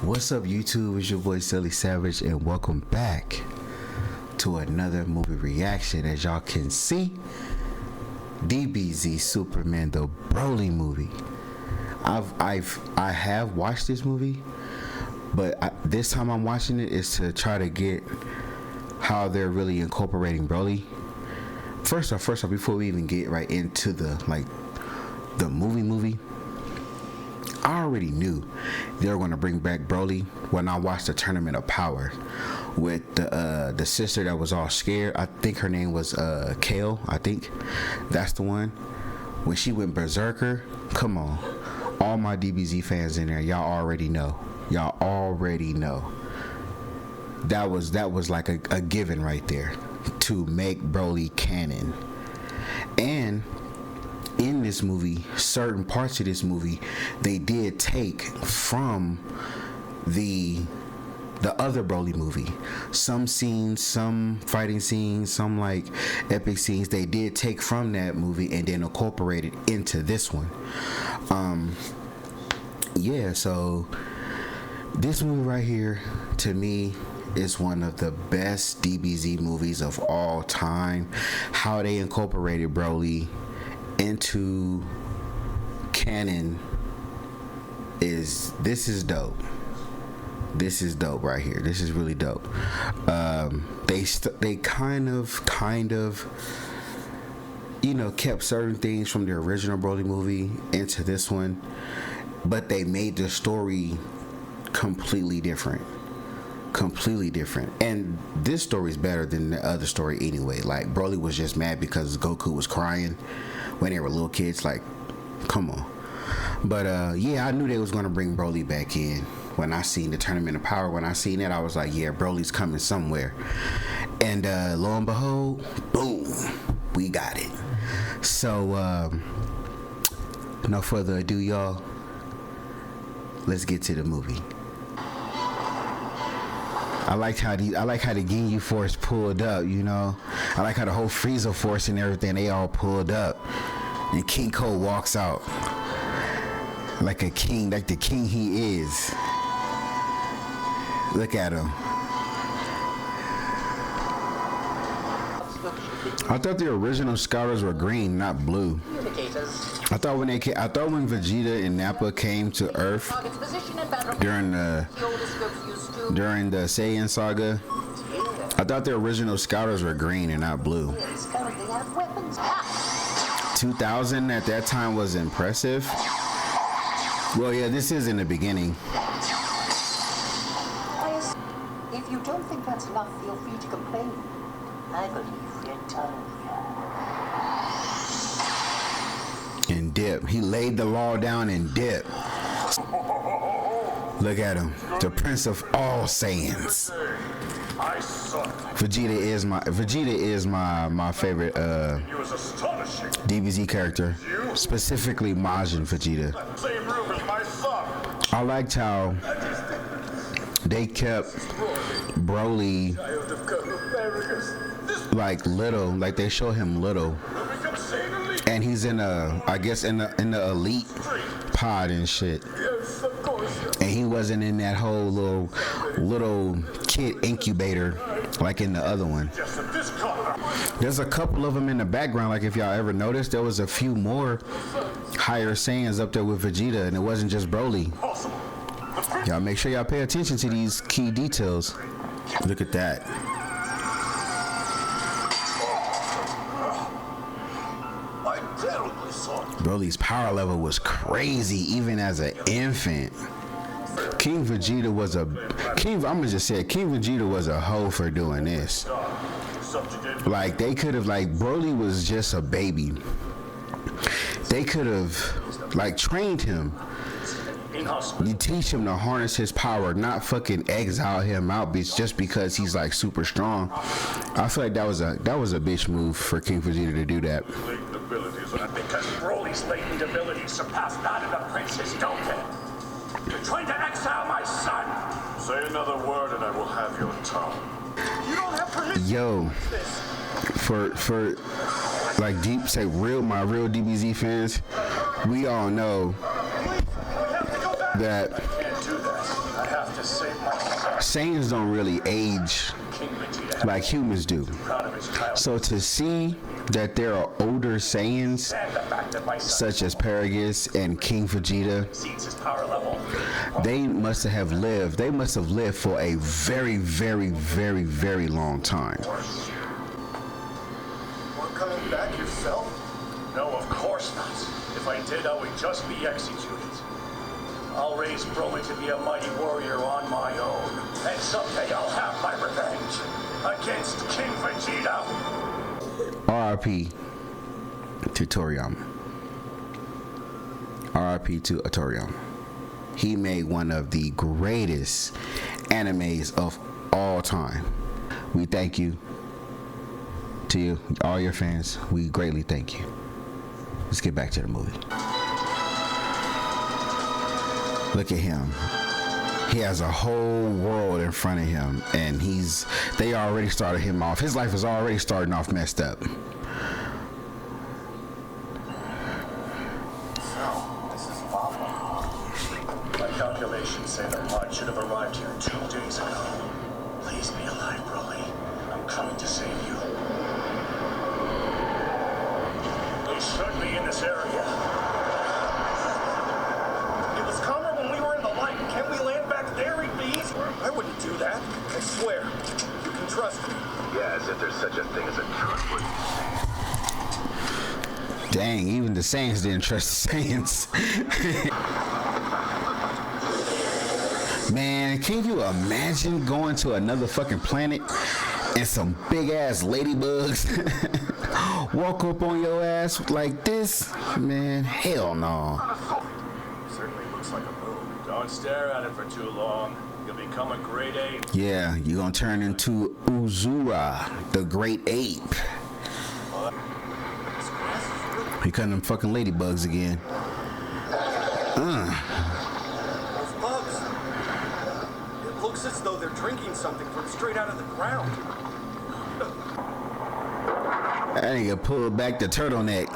What's up, YouTube? It's your boy Silly Savage, and welcome back to another movie reaction. As y'all can see, DBZ Superman, the BROLY movie. I have watched this movie, but this time I'm watching it is to try to get how they're really incorporating BROLY. First off, before we even get right into the movie. I already knew they were going to bring back BROLY when I watched the Tournament of Power with the sister that was all scared. I think her name was Kale. I think that's the one. When she went berserker, come on, all my DBZ fans in there, y'all already know. That was like a given right there to make BROLY canon. And in this movie, certain parts of this movie, they did take from the other BROLY movie. Some scenes, some fighting scenes, some like epic scenes, they did take from that movie and then incorporate it into this one. So this movie right here, to me, is one of the best DBZ movies of all time. How they incorporated BROLY into canon is dope. This is dope right here. This is really dope. They kind of kept certain things from the original BROLY movie into this one, but they made the story completely different. And this story is better than the other story anyway. Like, BROLY was just mad because Goku was crying when they were little kids. Like, come on. But I knew they was gonna bring BROLY back in. When I seen the Tournament of Power, when I seen that, I was like, yeah, BROLY's coming somewhere. And lo and behold, boom, we got it. So no further ado, y'all, let's get to the movie. I like how the Ginyu Force pulled up, I like how the whole Frieza Force and everything, they all pulled up. And King Cole walks out like a king, like the king he is. Look at him. I thought the original Scouters were green, not blue. I thought when Vegeta and Nappa came to Earth during the Saiyan saga, I thought the original Scouters were green and not blue. 2000 at that time was impressive. Well, yeah, this is in the beginning. If you don't think that's enough, feel free to complain. I believe we're done here. And dip. He laid the law down and dip. Look at him, the Prince of all Saiyans. Vegeta is my favorite DBZ character, specifically Majin Vegeta. I liked how they kept BROLY like little, like they show him little, and he's in the elite pod and shit. And he wasn't in that whole little kid incubator like in the other one. There's a couple of them in the background. Like, if y'all ever noticed, there was a few more higher Saiyans up there with Vegeta, and it wasn't just BROLY. Y'all make sure y'all pay attention to these key details. Look at that. BROLY's power level was crazy, even as an infant. King Vegeta was a hoe for doing this. Like, they could have, like, BROLY was just a baby. They could have, like, trained him. You teach him to harness his power, not fucking exile him out just because he's like super strong. I feel like that was a bitch move for King Vegeta to do that. Because BROLY's latent abilities surpass that of the princes, don't they? You're trying to exile my son. Say another word and I will have your tongue. You don't have permission. Yo, for like my real DBZ fans, we all know that Saiyans don't really age like humans do. So to see that there are older Saiyans, such as Paragus and King Vegeta, they must have lived. They must have lived for a very, very, very, very long time. We're coming back yourself? No, of course not. If I did, I would just be executed. I'll raise Broly to be a mighty warrior on my own, and someday I'll have my revenge against King Vegeta. R.I.P. to Toriyama. R.I.P. to Toriyama. He made one of the greatest animes of all time. We thank you. To you, all your fans, we greatly thank you. Let's get back to the movie. Look at him. He has a whole world in front of him, and they already started him off. His life is already starting off messed up. So, this is Papa. My calculations say the pod should have arrived here 2 days ago. Please be alive, Broly. I'm coming to save you. They should be in this area. It was calmer when we were in the light. Can't we land back there, bees? I wouldn't do that. I swear. You can trust me. Yeah, as if there's such a thing as a trustworthy Saiyan. Dang, even the Saiyans didn't trust the Saiyans. Man, can you imagine going to another fucking planet and some big ass ladybugs walk up on your ass like this? Man, hell no. Certainly looks like a moon. Don't stare at it for too long. You'll become a great ape. Yeah, you're gonna turn into Uzura, the great ape. Become them fucking ladybugs again. Those bugs. It looks as though they're drinking something from straight out of the ground. That nigga pulled back the turtleneck.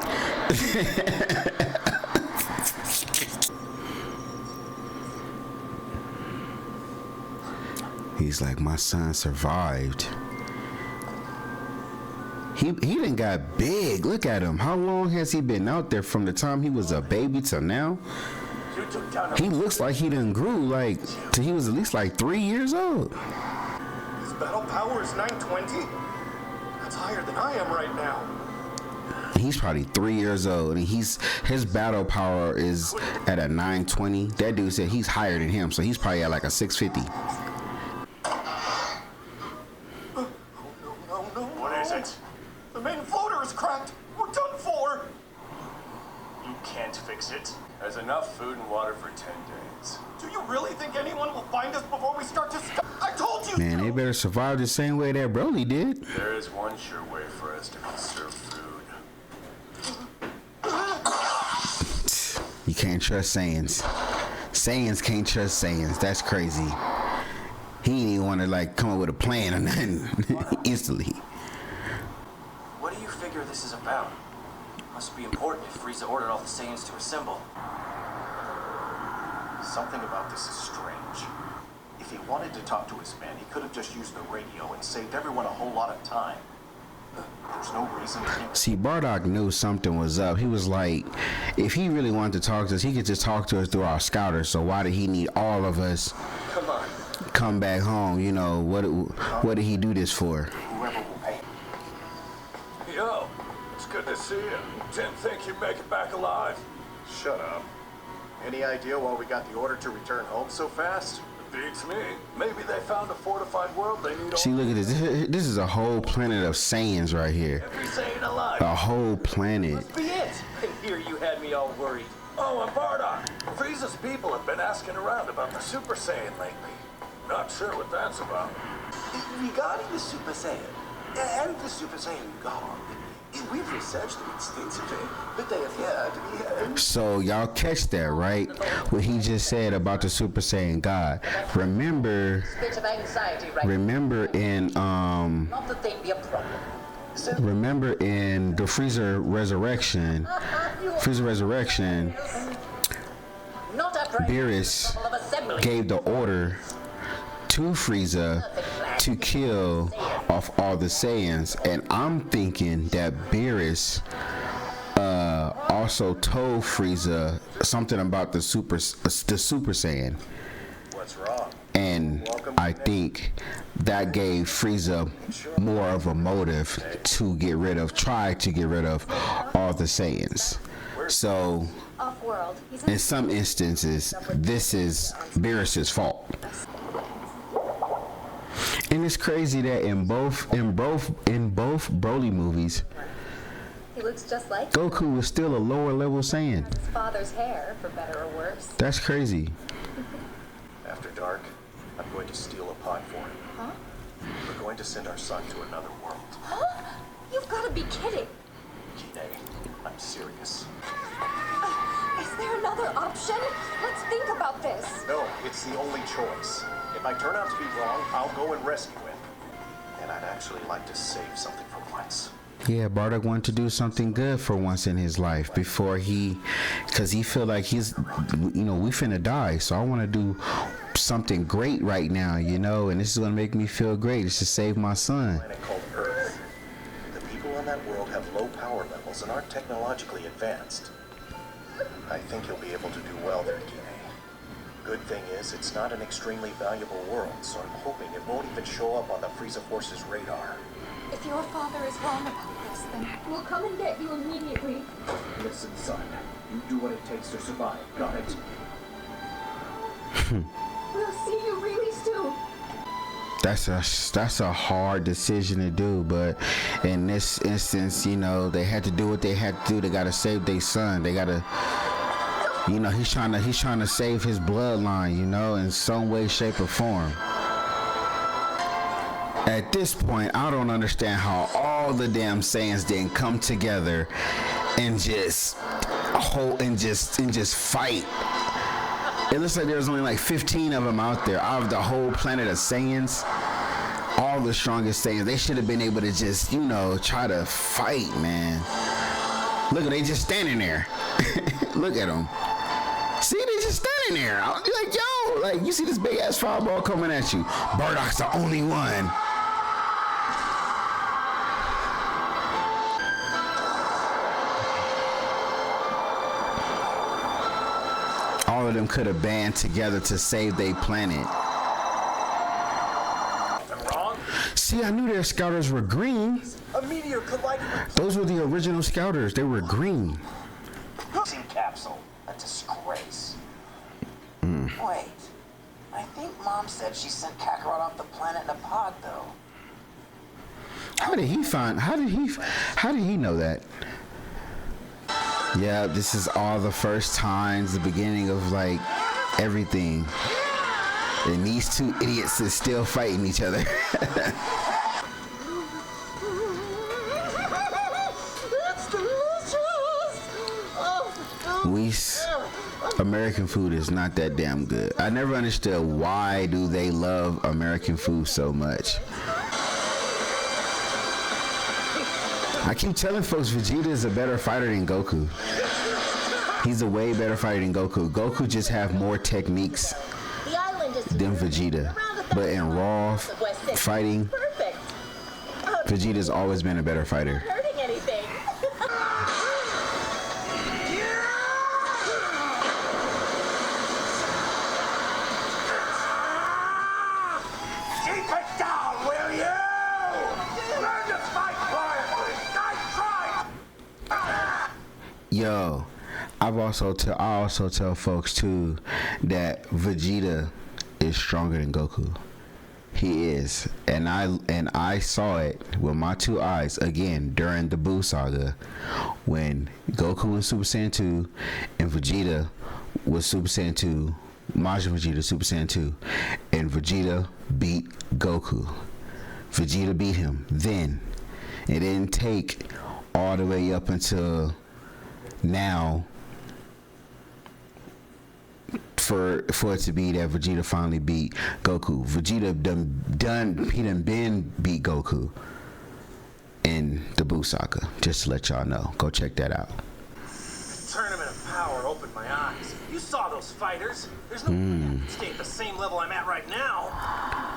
He's like, my son survived. He done got big. Look at him. How long has he been out there from the time he was a baby till now? He looks like he done grew like till he was at least like 3 years old. His battle power is 920? That's higher than I am right now. He's probably 3 years old, and his battle power is at a 920. That dude said he's higher than him, so he's probably at like a 650. No. What is it? The main floater is cracked. We're done for. You can't fix it. There's enough food and water for 10 days. Do you really think anyone will find us before we start to I told you. Man, they better survive the same way that Broly did. There is one sure way for us to conserve food. You can't trust Saiyans. Saiyans can't trust Saiyans. That's crazy. He didn't even want to like come up with a plan or nothing instantly. What do you figure this is about? Must be important if Frieza ordered all the Saiyans to assemble. Something about this is strange. If he wanted to talk to his men, he could have just used the radio and saved everyone a whole lot of time. There's no reason to think. See, Bardock knew something was up. He was like, if he really wanted to talk to us, he could just talk to us through our scouters. So why did he need all of us Come on. come back home? You know, what did he do this for? Whoever will pay. Yo, it's good to see you. Didn't think you'd make it back alive. Shut up. Any idea why we got the order to return home so fast? Beats me. Maybe they found a fortified world they need. See, look at this. This is a whole planet of Saiyans right here. Every Saiyan alive. A whole planet. Be it. And here you had me all worried. Oh, and Bardock. Frieza's people have been asking around about the Super Saiyan lately. Not sure what that's about. Regarding the Super Saiyan, and the Super Saiyan God, we've researched them extensively, but they appear to be... So y'all catch that, right? What he just said about the Super Saiyan God. Remember Bit of anxiety right in Not that they'd be a problem. remember in the Frieza Resurrection, Not after Beerus of assembly. gave the order to Frieza to kill off all the Saiyans, and I'm thinking that Beerus also told Frieza something about the Super Saiyan, What's wrong? and I think that gave Frieza more of a motive to try to get rid of all the Saiyans. So Off-world. in some instances, this is Beerus's fault. And it's crazy that in both Broly movies, He looks just like Goku was still a lower level Saiyan. his father's hair, for better or worse. That's crazy. After dark, I'm going to steal a pod for him. Huh? We're going to send our son to another world. Huh? You've got to be kidding. Kine, I'm serious. Is there another option? Let's think about this. No, it's the only choice. If I turn out to be wrong, I'll go and rescue him. And I'd actually like to save something for once. Yeah, Bardock wanted to do something good for once in his life before because he feel like we finna die. So I want to do something great right now, and this is gonna make me feel great. It's to save my son. Planet called Earth. The people on that world have low power levels and aren't technologically advanced. I think you'll be able to do well there, Kine. Good thing is, it's not an extremely valuable world, so I'm hoping it won't even show up on the Frieza Force's radar. If your father is wrong about this, then we'll come and get you immediately. Listen, son. You do what it takes to survive. Got it? We'll see you really soon. That's a hard decision to do, but in this instance, they had to do what they had to do. They gotta save their son. They gotta, he's trying to save his bloodline, in some way, shape, or form. At this point, I don't understand how all the damn Saiyans didn't come together and just fight. It looks like there's only like 15 of them out there out of the whole planet of Saiyans. All the strongest Saiyans. They should have been able to just, try to fight, man. Look, they just standing there. Look at them. See, they just standing there. Like, you see this big ass fireball coming at you. Bardock's the only one. All of them could have band together to save their planet. See, I knew their scouters were green. A meteor collided with Those were the original scouters. They were green. Team capsule. A disgrace. Wait. I think Mom said she sent Kakarot off the planet in a pod, though. How did he know that? Yeah, this is all the first times, the beginning of like everything. And these two idiots are still fighting each other. That's delicious! American food is not that damn good. I never understood why do they love American food so much. I keep telling folks Vegeta is a better fighter than Goku. He's a way better fighter than Goku. Goku just have more techniques The island is than Vegeta. But in raw fighting, perfect. Vegeta's always been a better fighter. Hurting anything. Keep it down, will you? Learn to fight quietly. I tried. Yo, I also tell folks too that Vegeta is stronger than Goku. He is, and I saw it with my two eyes again during the Buu saga when Goku was Super Saiyan 2 and Vegeta was Super Saiyan 2, Majin Vegeta Super Saiyan 2, and Vegeta beat Goku. Vegeta beat him. Then it didn't take all the way up until now for it to be that Vegeta finally beat Goku. Vegeta done been beat Goku in the Buu saga. Just to let y'all know. Go check that out. The tournament of power opened my eyes. You saw those fighters. There's no way I can stay at the same level I'm at right now.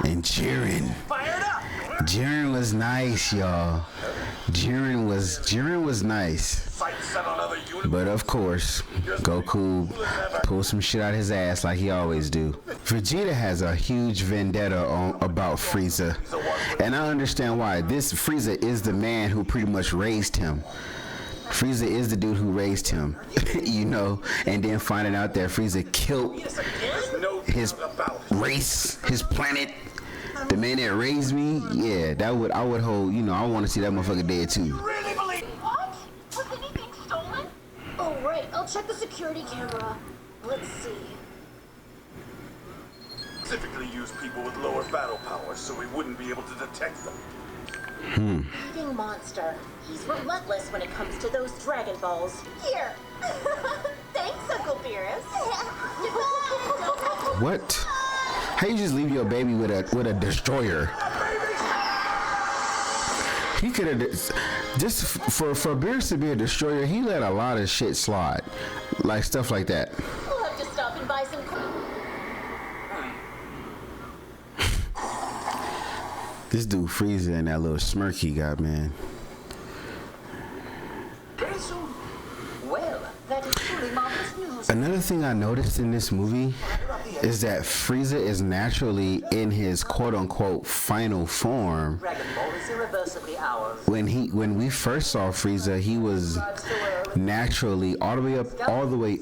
And Jiren. Fired up! Jiren was nice, y'all. Jiren was nice. Fight set on other universe. But of course, Goku pulled some shit out his ass like he always do. Vegeta has a huge vendetta about Frieza. And I understand why. This Frieza is the man who pretty much raised him. Frieza is the dude who raised him, you know, and then finding out that Frieza killed his race, his planet, the man that raised me, yeah, I would hold, you know, I want to see that motherfucker dead too. Really believe? What? Was anything stolen? Oh, right. I'll check the security camera. Let's see. Specifically use people with lower battle powers so we wouldn't be able to detect them. Eating monster. He's relentless when it comes to those Dragon Balls. Here. Thanks, Uncle Beerus. What? How you just leave your baby with a destroyer? He could have just for Beerus to be a destroyer. He let a lot of shit slide, like stuff like that. We'll have to stop and buy some. This dude Frieza and that little smirk he got, man. Very soon. Well, that is truly marvelous news. Another thing I noticed in this movie is that Frieza is naturally in his quote-unquote final form. Dragon Ball is irreversibly ours. When we first saw Frieza, he was naturally all the way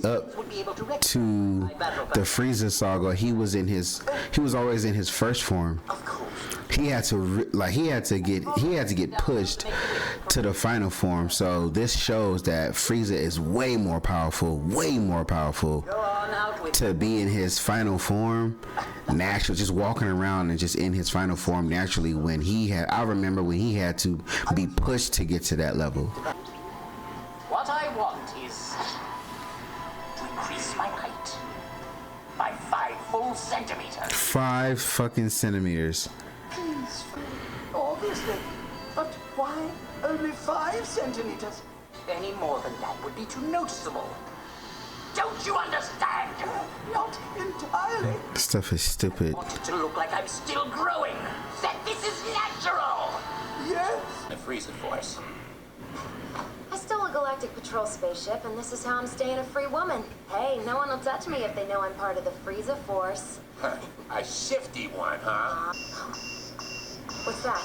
up Would be able to recognize to the Frieza saga. He was always in his first form. Of course. He had to get pushed to the final form. So this shows that Frieza is way more powerful Go on out with to be in his final form, naturally, just walking around and just in his final form naturally. I remember when he had to be pushed to get to that level. What I want is to increase my height by 5 full centimeters. 5 fucking centimeters. Please, obviously. But why only 5 centimeters? Any more than that would be too noticeable. Don't you understand? Not entirely. This stuff is stupid. I want it to look like I'm still growing. That this is natural. Yes. The Frieza Force. I stole a Galactic Patrol spaceship, and this is how I'm staying a free woman. Hey, no one will touch me if they know I'm part of the Frieza Force. A shifty one, huh? What's that?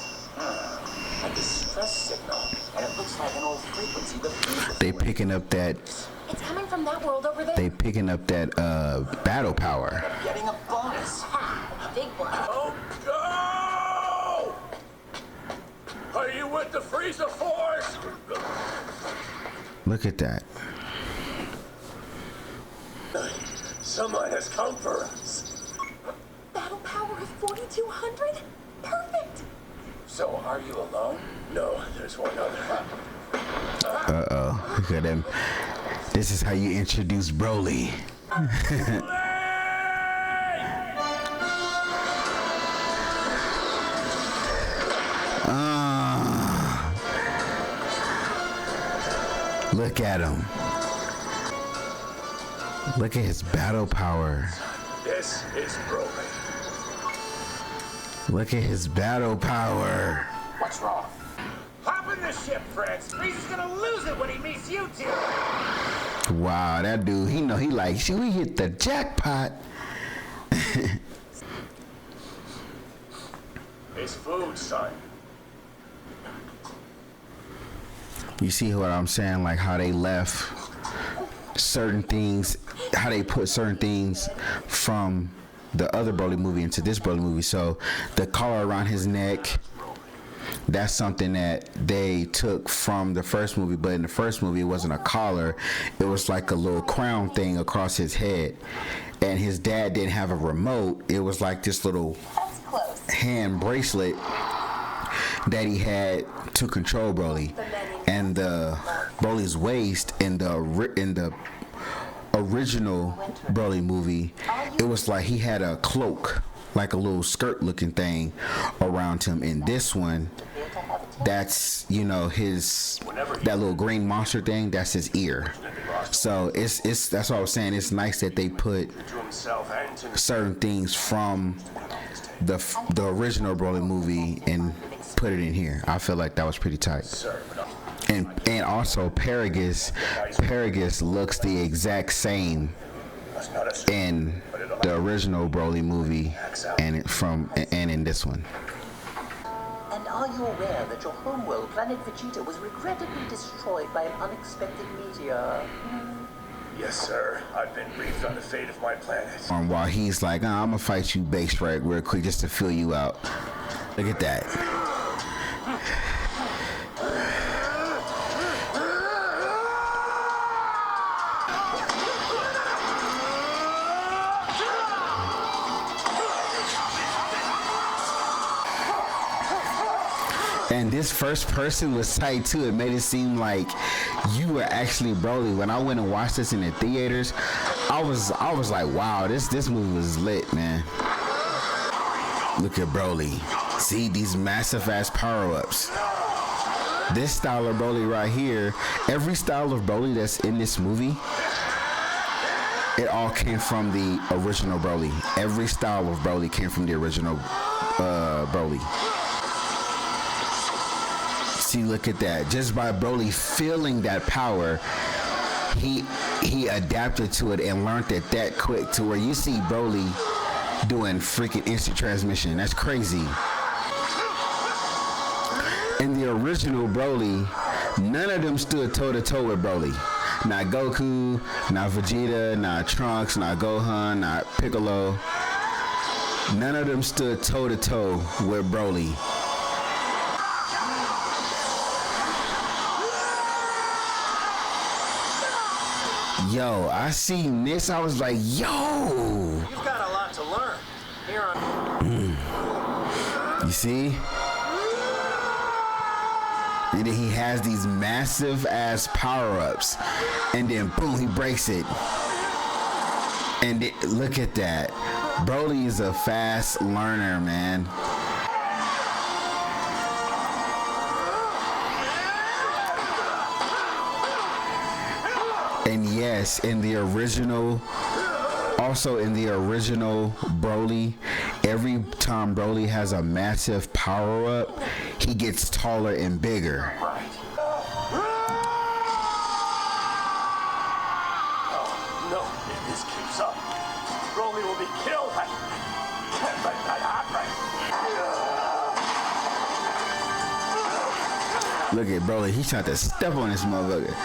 A distress signal. And it looks like an old frequency the Frieza They picking up that. It's coming from that world over there. They picking up that battle power. getting a bonus. Ha! Big one. Oh, go! Are you with the Frieza Force? Look at that. Someone has come for us. Battle power of 4,200? Perfect! So, are you alone? No, there's one other. Uh-oh. Look at him. This is how you introduce Broly. Look at him. Look at his battle power. This is Broly. Look at his battle power. What's wrong? Hop in the ship, friends. Frieza's gonna lose it when he meets you two. Wow, that dude, he like, should we hit the jackpot? It's food, son. You see what I'm saying? Like how they left certain things, how they put certain things from the other Broly movie into this Broly movie. So the collar around his neck, that's something that they took from the first movie, but in the first movie it wasn't a collar, it was like a little crown thing across his head. And his dad didn't have a remote, it was like this little hand bracelet that he had to control Broly. And the Broly's waist in the original Broly movie, it was like he had a cloak, like a little skirt looking thing around him. In this one, that's, you know, that little green monster thing, that's his ear. So it's that's what I was saying, it's nice that they put certain things from the original Broly movie and put it in here. I feel like that was pretty tight. And also Paragus looks the exact same in the original Broly movie and in this one. And are you aware that your homeworld, planet Vegeta, was regrettably destroyed by an unexpected meteor? Yes, sir. I've been briefed on the fate of my planet. While he's like, I'm gonna fight you base right real quick just to fill you out. Look at that. And this first person was tight too. It made it seem like you were actually Broly. When I went and watched this in the theaters, I was like, wow, this movie was lit, man. Look at Broly. See these massive ass power-ups. This style of Broly right here, every style of Broly that's in this movie, it all came from the original Broly. Every style of Broly came from the original Broly. See, look at that. Just by Broly feeling that power, he adapted to it and learned it that quick to where you see Broly doing freaking instant transmission. That's crazy. In the original Broly, none of them stood toe-to-toe with Broly. Not Goku, not Vegeta, not Trunks, not Gohan, not Piccolo. None of them stood toe-to-toe with Broly. Yo, I seen this, I was like, yo! You've got a lot to learn. Here on... You see? And then he has these massive ass power-ups. And then boom, he breaks it. And look at that. Broly is a fast learner, man. And yes, in the original Broly, every time Broly has a massive power-up, he gets taller and bigger. No, if this keeps up, Broly will be killed. I can't let that happen. Look at Broly, he's trying to step on this motherfucker.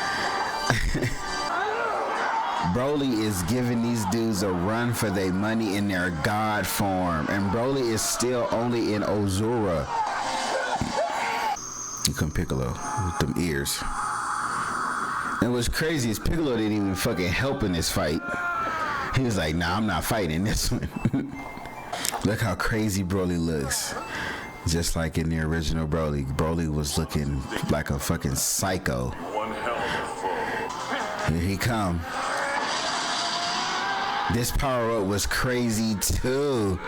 Broly is giving these dudes a run for their money in their god form, and Broly is still only in Ozura. You come Piccolo with them ears. And what's crazy is Piccolo didn't even fucking help in this fight. He was like, nah, I'm not fighting this one. Look how crazy Broly looks. Just like in the original Broly. Broly was looking like a fucking psycho. One hell of a foe. Here he come. This power-up was crazy too.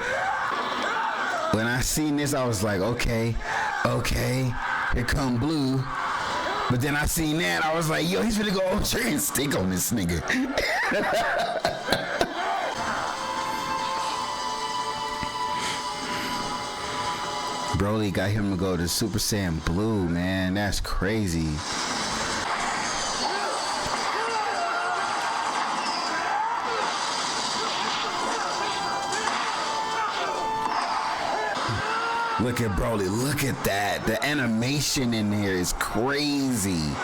When I seen this, I was like, okay, here come Blue. But then I seen that, I was like, yo, he's gonna go Ultra Instinct on this nigga. Broly got him to go to Super Saiyan Blue, man. That's crazy. Look at Broly, look at that. The animation in here is crazy.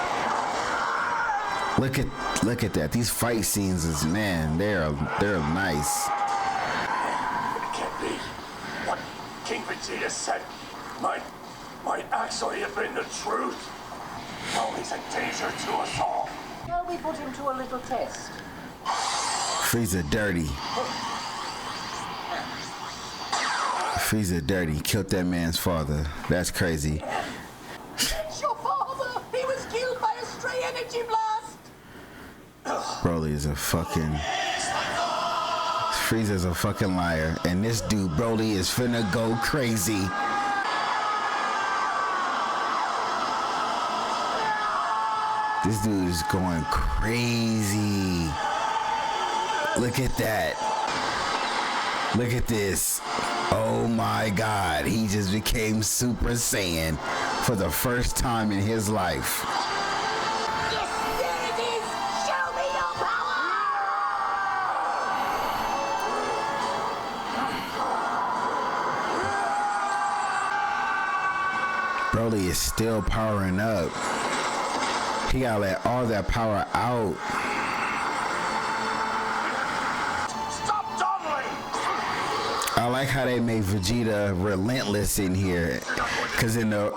Look at that. These fight scenes is, man, they're nice. It can't be. What King Vegeta said might actually have been the truth. Broly's a danger to us all. Shall we put him to a little test? Frieza dirty. Frieza dirty. Killed that man's father. That's crazy. It's your father! He was killed by a stray energy blast! Broly is a fucking... Frieza's a fucking liar. And this dude, Broly, is finna go crazy. This dude is going crazy. Look at that. Look at this. Oh my God, he just became Super Saiyan for the first time in his life. Yes, there it is! Show me your power! Broly is still powering up. He gotta let all that power out. Stop dawdling! I like how they made Vegeta relentless in here, cause in the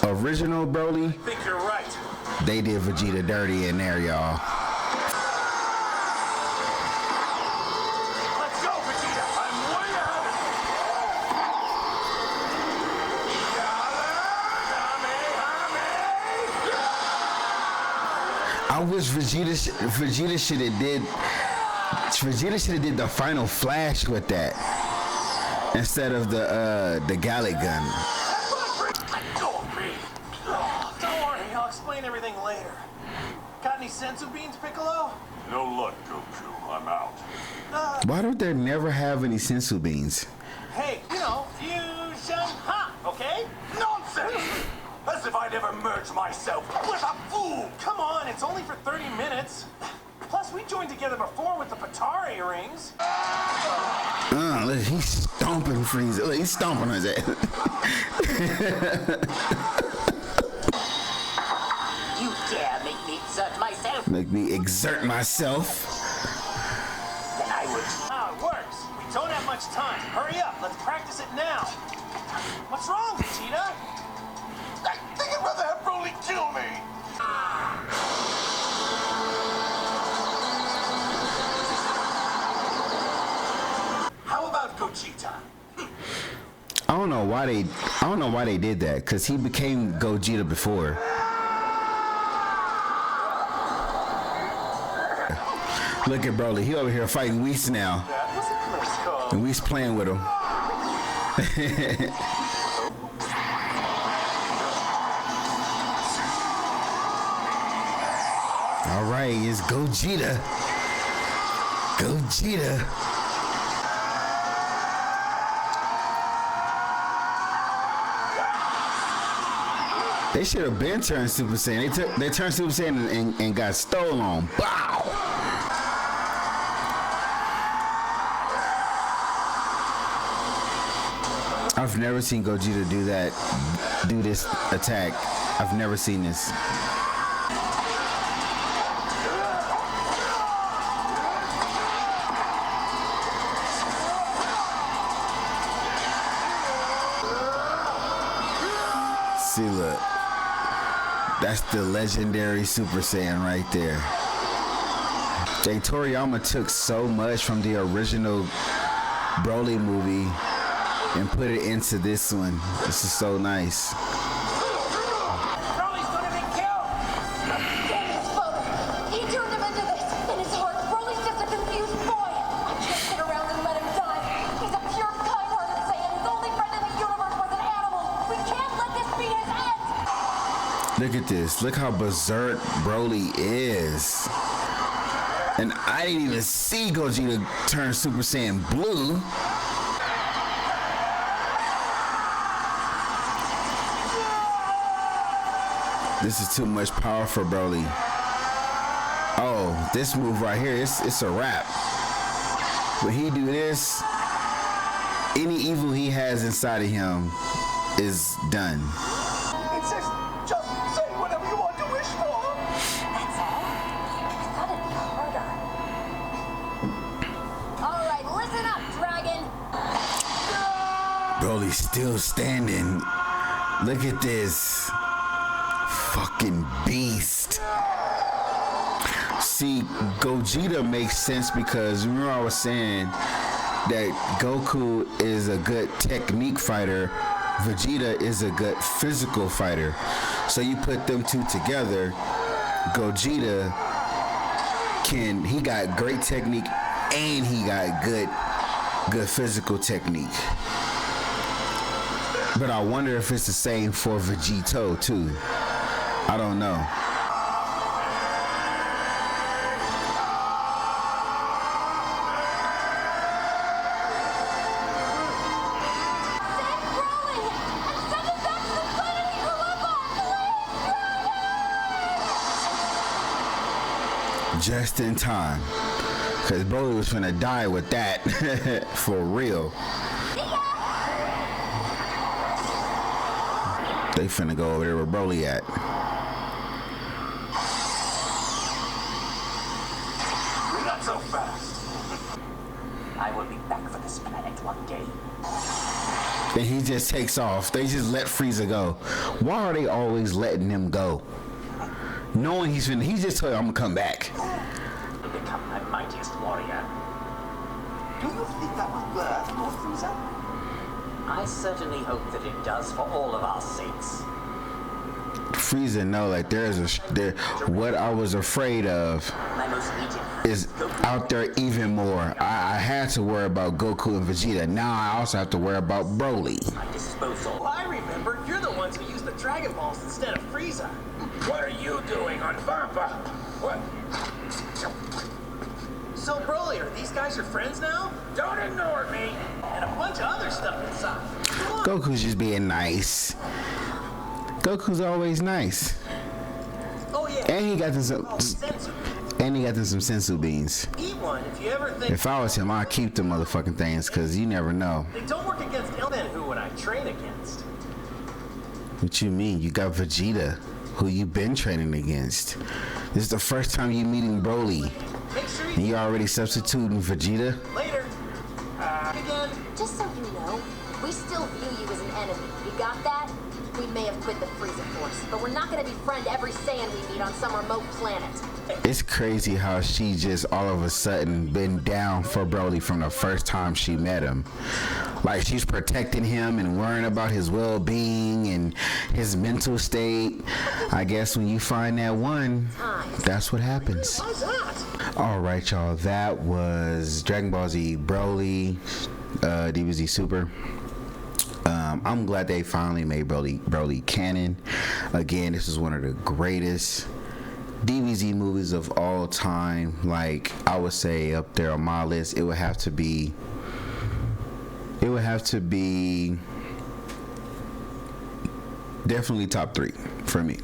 original Broly, I think you're right. they did Vegeta dirty in there, y'all. Let's go, Vegeta! I'm way ahead I wish Vegeta should have did the final flash with that instead of the Gallic gun. Let go of me! Don't worry, I'll explain everything later. Got any sensu beans, Piccolo? No luck, Goku. I'm out. Why don't they never have any sensu beans? Hey, you know, fusion ha, okay? Nonsense! As if I'd ever merge myself with a fool! Come on, it's only for 30 minutes. Plus, we joined together before with the Patari rings. Look, he's stomping Frieza. Look, he's stomping his ass. You dare make me exert myself? Make me exert myself. Then I would. Ah, it works. We don't have much time. Hurry up, let's practice it now. What's wrong, Vegeta? I think I'd rather have Broly kill me! How about Gogeta? I don't know why they did that, cause he became Gogeta before. Look at Broly, he over here fighting Whis now, That was a close call. and Whis playing with him. All right, it's Gogeta. Gogeta. They should have been turned Super Saiyan. They turned Super Saiyan and got stolen. Bow. I've never seen Gogeta do this attack. I've never seen this. See, look. That's the legendary Super Saiyan right there. Jay Toriyama took so much from the original Broly movie and put it into this one. This is so nice. Broly's gonna be killed! Damn his father! He turned him into this! In his heart, Broly's just a confused boy! I can't sit around and let him die! He's a pure, kind-hearted Saiyan! His only friend in the universe was an animal! We can't let this be his end! Look at this. Look how berserk Broly is. And I didn't even see Gogeta turn Super Saiyan Blue. This is too much power for Broly. Oh, this move right here, it's a wrap. When he do this, any evil he has inside of him is done. It says, just say whatever you want to wish for! That's all? I thought it'd be harder. All right, listen up, Dragon! Broly's still standing. Look at this. Fucking beast. See, Gogeta makes sense because remember I was saying that Goku is a good technique fighter, Vegeta is a good physical fighter. So you put them two together, Gogeta he got great technique and he got good physical technique. But I wonder if it's the same for Vegito too. I don't know. just in time. Because Broly was finna die with that. For real. They finna go over there where Broly at. Not so fast. I will be back for this planet one day. And he just takes off. They just let Frieza go. Why are they always letting him go? Knowing he's finna, he just told you, I'm gonna come back. To become my mightiest warrior. Do you think that will work, Lord Frieza? I certainly hope that it does for all of our sakes. Frieza know like what I was afraid of My most hated is out there even more. I had to worry about Goku and Vegeta. Now I also have to worry about Broly. my disposal. Well, I remember. You're the ones who used the Dragon Balls instead of Frieza. What are you doing on Vampa? What? So, Broly, are these guys your friends now? Don't ignore me. And a bunch of other stuff inside. Come on. Goku's just being nice. Goku's always nice. Oh, yeah. And he got them some, Oh, sensu. and he got them some sensu beans. Eat one if you ever think If I was him, I'd keep the motherfucking things, cause you never know. they don't work against ill. Then who would I train against? What you mean? You got Vegeta, who you been training against. This is the first time you meeting Broly, Make sure and you you already substituting Vegeta. later. Again. Just so you know, we still view you as an enemy. You got that? We may have quit the Frieza Force, but we're not gonna befriend every Saiyan we meet on some remote planet. It's crazy how she just all of a sudden been down for Broly from the first time she met him. Like she's protecting him and worrying about his well-being and his mental state. I guess when you find that one, that's what happens. How's that? All right, y'all. That was Dragon Ball Z Broly, DBZ Super. I'm glad they finally made Broly canon. Again, this is one of the greatest DBZ movies of all time. Like, I would say up there on my list, it would have to be definitely top 3 for me.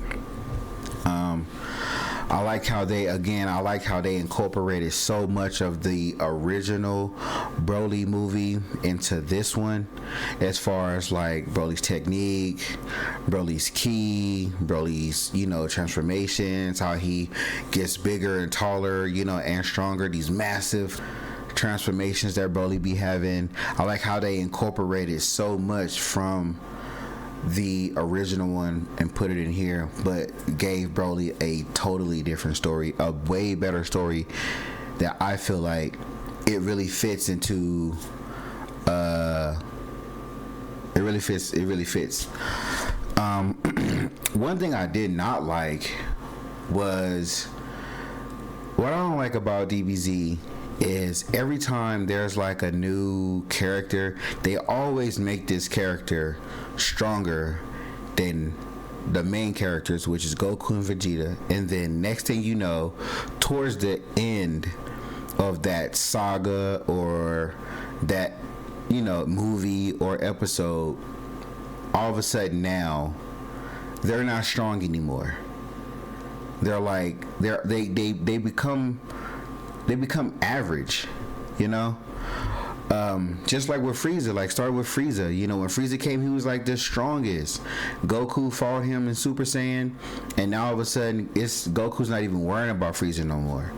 I like how they incorporated so much of the original Broly movie into this one, as far as like Broly's technique, Broly's ki, Broly's, transformations, how he gets bigger and taller, and stronger, these massive transformations that Broly be having. I like how they incorporated so much from the original one and put it in here, but gave Broly a totally different story, a way better story that I feel like it really fits into. It really fits. One thing I did not like was, what I don't like about DBZ is every time there's like a new character, they always make this character stronger than the main characters, which is Goku and Vegeta. And then next thing you know, towards the end of that saga or that movie or episode, all of a sudden now they're not strong anymore. They're like they become average, just like with Frieza. Like, started with Frieza, when Frieza came, he was like the strongest. Goku fought him in Super Saiyan, and now all of a sudden Goku's not even worrying about Frieza no more.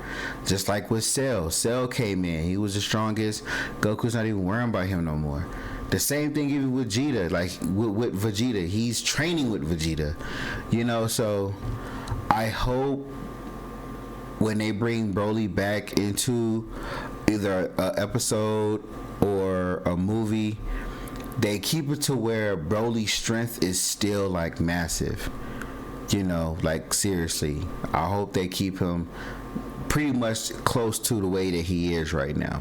Just like with Cell came in, he was the strongest. Goku's not even worrying about him no more. The same thing even with Vegeta, like with Vegeta, he's training with Vegeta, so I hope when they bring Broly back into either an episode or a movie, they keep it to where Broly's strength is still like massive. Like, seriously, I hope they keep him pretty much close to the way that he is right now.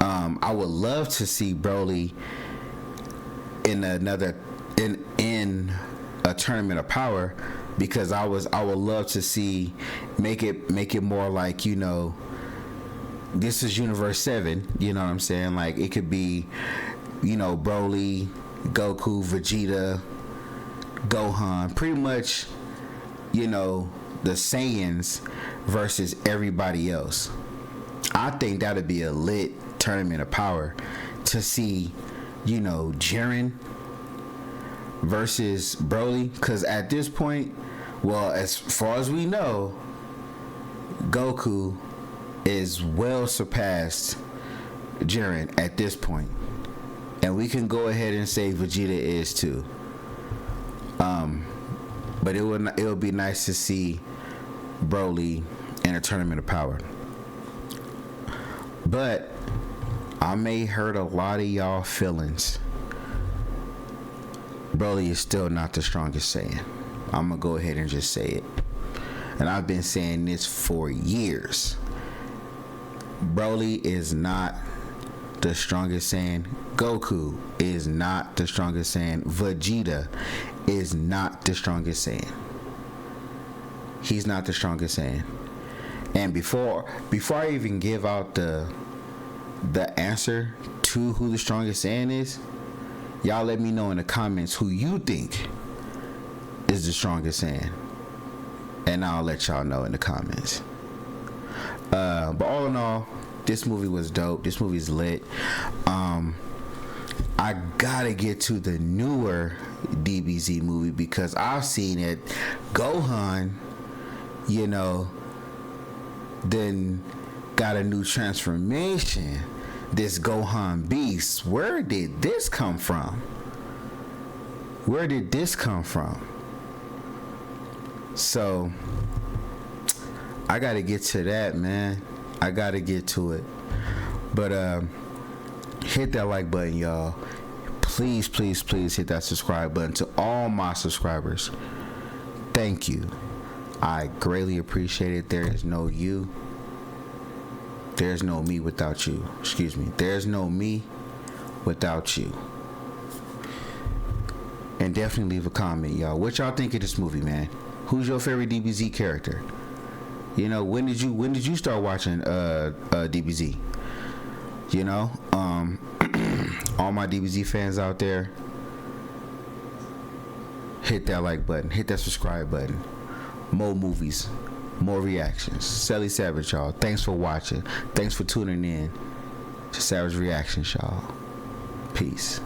I would love to see Broly in a tournament of power, because I would love to see make it more like, this is Universe 7, you know what I'm saying? Like, it could be, Broly, Goku, Vegeta, Gohan, pretty much, the Saiyans versus everybody else. I think that'd be a lit tournament of power to see, you know, Jiren versus Broly. Because at this point, well, as far as we know, Goku is well surpassed Jiren at this point. And we can go ahead and say Vegeta is too. But it would be nice to see Broly in a tournament of power. But I may hurt a lot of y'all feelings. Broly is still not the strongest Saiyan. I'm gonna go ahead and just say it. And I've been saying this for years. Broly is not the strongest Saiyan. Goku is not the strongest Saiyan. Vegeta is not the strongest Saiyan. He's not the strongest Saiyan. And before I even give out the answer to who the strongest Saiyan is, y'all let me know in the comments who you think is the strongest Saiyan. And I'll let y'all know in the comments. But all in all, this movie was dope. This movie's lit. I gotta get to the newer DBZ movie because I've seen it. Gohan, you know, then got a new transformation. This Gohan Beast. Where did this come from? Where did this come from? So I gotta get to that, man. I gotta get to it. But hit that like button, y'all. Please, please, please hit that subscribe button. To all my subscribers, thank you. I greatly appreciate it. There is no you. There's no me without you. Excuse me. There's no me without you. And definitely leave a comment, y'all. What y'all think of this movie, man? Who's your favorite DBZ character? You know, when did you start watching DBZ? You know, all my DBZ fans out there, hit that like button, hit that subscribe button. More movies, more reactions. Sally Savage, y'all. Thanks for watching. Thanks for tuning in to Savage Reactions, y'all. Peace.